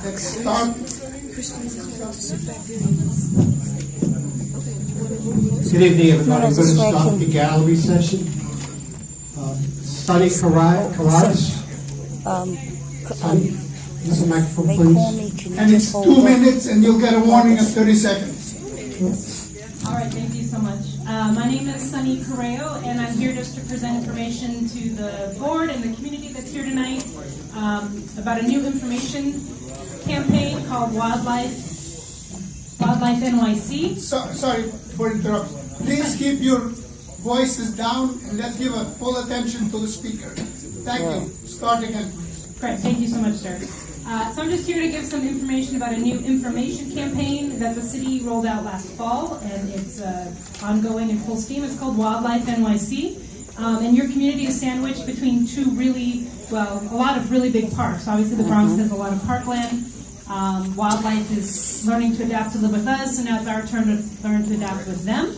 Let's start. Good evening, everybody. I'm going to start the gallery session. Sunny Karadas. Use the microphone, please. And it's 2 minutes, and you'll get a warning of 30 seconds. All right, thank you so much. My name is Sunny Correo, and I'm here just to present information to the board and the community that's here tonight about a new information campaign called Wildlife NYC. Sorry for interrupting. Please keep your voices down, and let's give a full attention to the speaker. Thank you. Start again, please. Great, thank you so much, sir. So I'm just here to give some information about a new information campaign that the city rolled out last fall, and it's ongoing in full steam. It's called Wildlife NYC, and your community is sandwiched between a lot of really big parks. Obviously, the Bronx has a lot of parkland. Wildlife is learning to adapt to live with us, and now it's our turn to learn to adapt with them.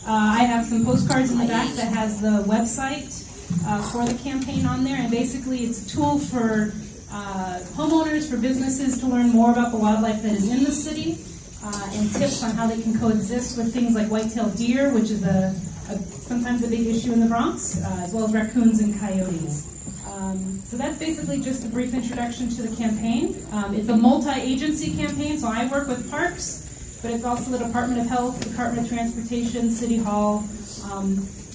I have some postcards in the back that has the website for the campaign on there, and basically it's a tool for homeowners, for businesses to learn more about the wildlife that is in the city, and tips on how they can coexist with things like white-tailed deer, which is sometimes a big issue in the Bronx, as well as raccoons and coyotes. So that's basically just a brief introduction to the campaign. It's a multi-agency campaign, so I work with parks, but it's also the Department of Health, Department of Transportation, City Hall. A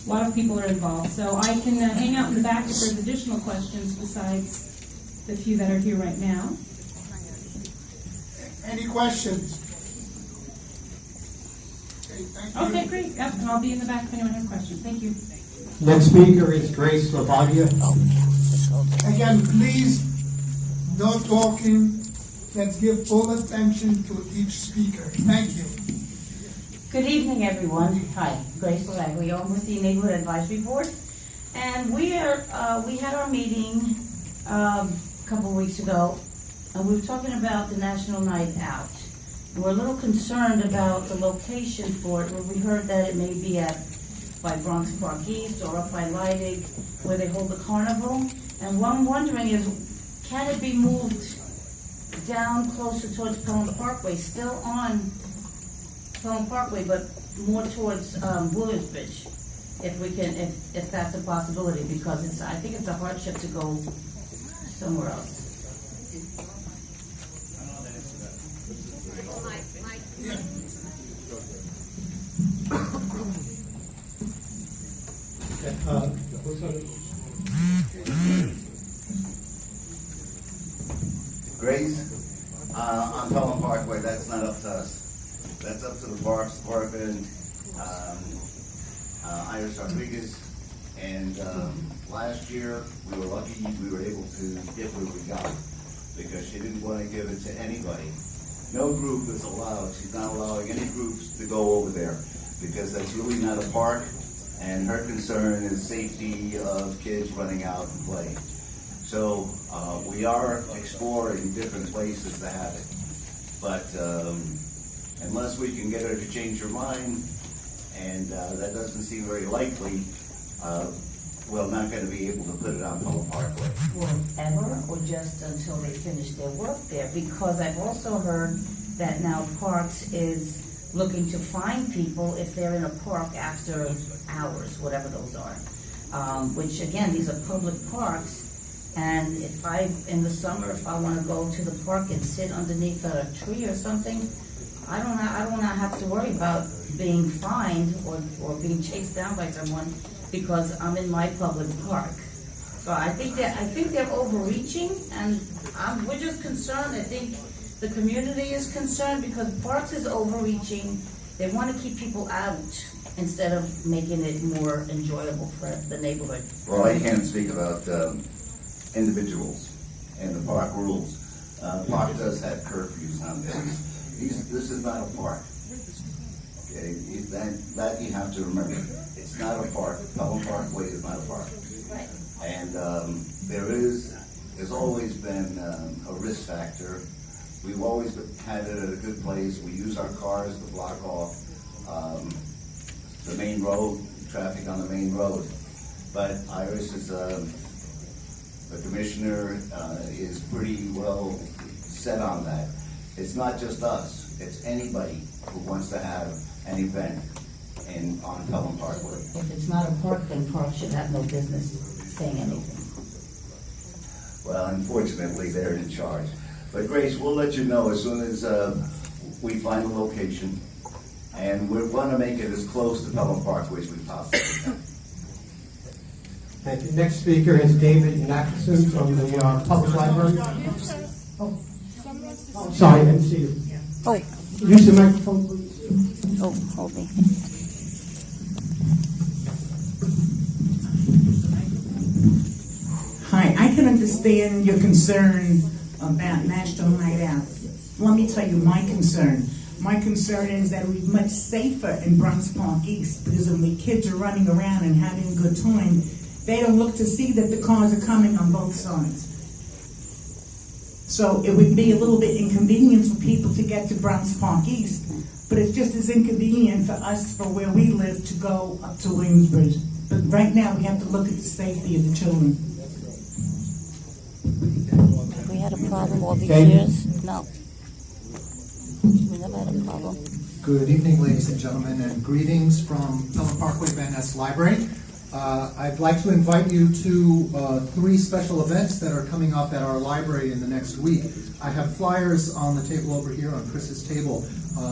lot of people are involved. So I can hang out in the back if there's additional questions besides the few that are here right now. Any questions? Okay, thank you. Okay, great. Yep, and I'll be in the back if anyone has questions. Thank you. Next speaker is Grace Lavadia. Again, please, no talking. Let's give full attention to each speaker. Thank you. Good evening, everyone. Hi, Grace Lavadia. I'm with the Neighborhood Advisory Board, and we had our meeting a couple weeks ago, and we were talking about the National Night Out. And we're a little concerned about the location for it, where we heard that it may be by Bronx Park East or up by Leidig, where they hold the carnival. And what I'm wondering is, can it be moved down closer towards Pelham Parkway, still on Pelham Parkway, but more towards Williamsbridge, if that's a possibility, because I think it's a hardship to go somewhere else. Grace, on Pelham Parkway, that's not up to us. That's up to the Parks Department, Iris Rodriguez, and last year we were lucky we were able to get where we got, because she didn't want to give it to anybody. No group is allowed. She's not allowing any groups to go over there, because that's really not a park, and her concern is safety of kids running out and playing. So we are exploring different places to have it, but unless we can get her to change her mind, and that doesn't seem very likely, we're not going to be able to put it on Pelham Parkway. Forever, or just until they finish their work there? Because I've also heard that now Parks is looking to fine people if they're in a park after hours, whatever those are. Which again, these are public parks, and in the summer, if I want to go to the park and sit underneath a tree or something, I don't want to have to worry about being fined or being chased down by someone because I'm in my public park. So I think they're overreaching, and we're just concerned. I think the community is concerned because Parks is overreaching. They want to keep people out instead of making it more enjoyable for the neighborhood. Well, I can't speak about individuals and the park rules. Park does have curfews on things. This is not a park. Okay, that you have to remember. It's not a park. Pelham Parkway is not a park. Right. And there's always been a risk factor. We've always had it at a good place. We use our cars to block off the main road, traffic on the main road. But Iris is the commissioner is pretty well set on that. It's not just us, it's anybody who wants to have an event on Pelham Parkway. If it's not a park, then park should have no business saying anything. Well, unfortunately, they're in charge. But Grace, we'll let you know as soon as we find a location, and we want to make it as close to Pelham Parkway as we possibly can. Thank you. Next speaker is David Natson from the Public Library. Oh, sorry, I didn't see you. Oh, Use the microphone, please. oh, hold me. Hi, I can understand your concern about National Night Out. Let me tell you my concern. My concern is that it would be much safer in Bronx Park East, because when the kids are running around and having a good time, they don't look to see that the cars are coming on both sides. So it would be a little bit inconvenient for people to get to Bronx Park East, but it's just as inconvenient for us, for where we live, to go up to Williamsbridge. But right now, we have to look at the safety of the children. Have we had a problem all these David? years? No. We never had a problem. Good evening, ladies and gentlemen, and greetings from Pelham Parkway Van Ness Library. I'd like to invite you to 3 special events that are coming up at our library in the next week. I have flyers on the table over here, on Chris's table,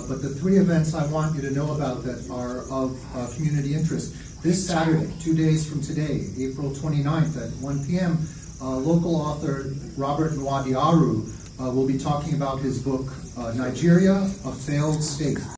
but the 3 events I want you to know about that are of community interest. This Saturday, 2 days from today, April 29th at 1 p.m., local author Robert Nwadiaru will be talking about his book, Nigeria, A Failed State.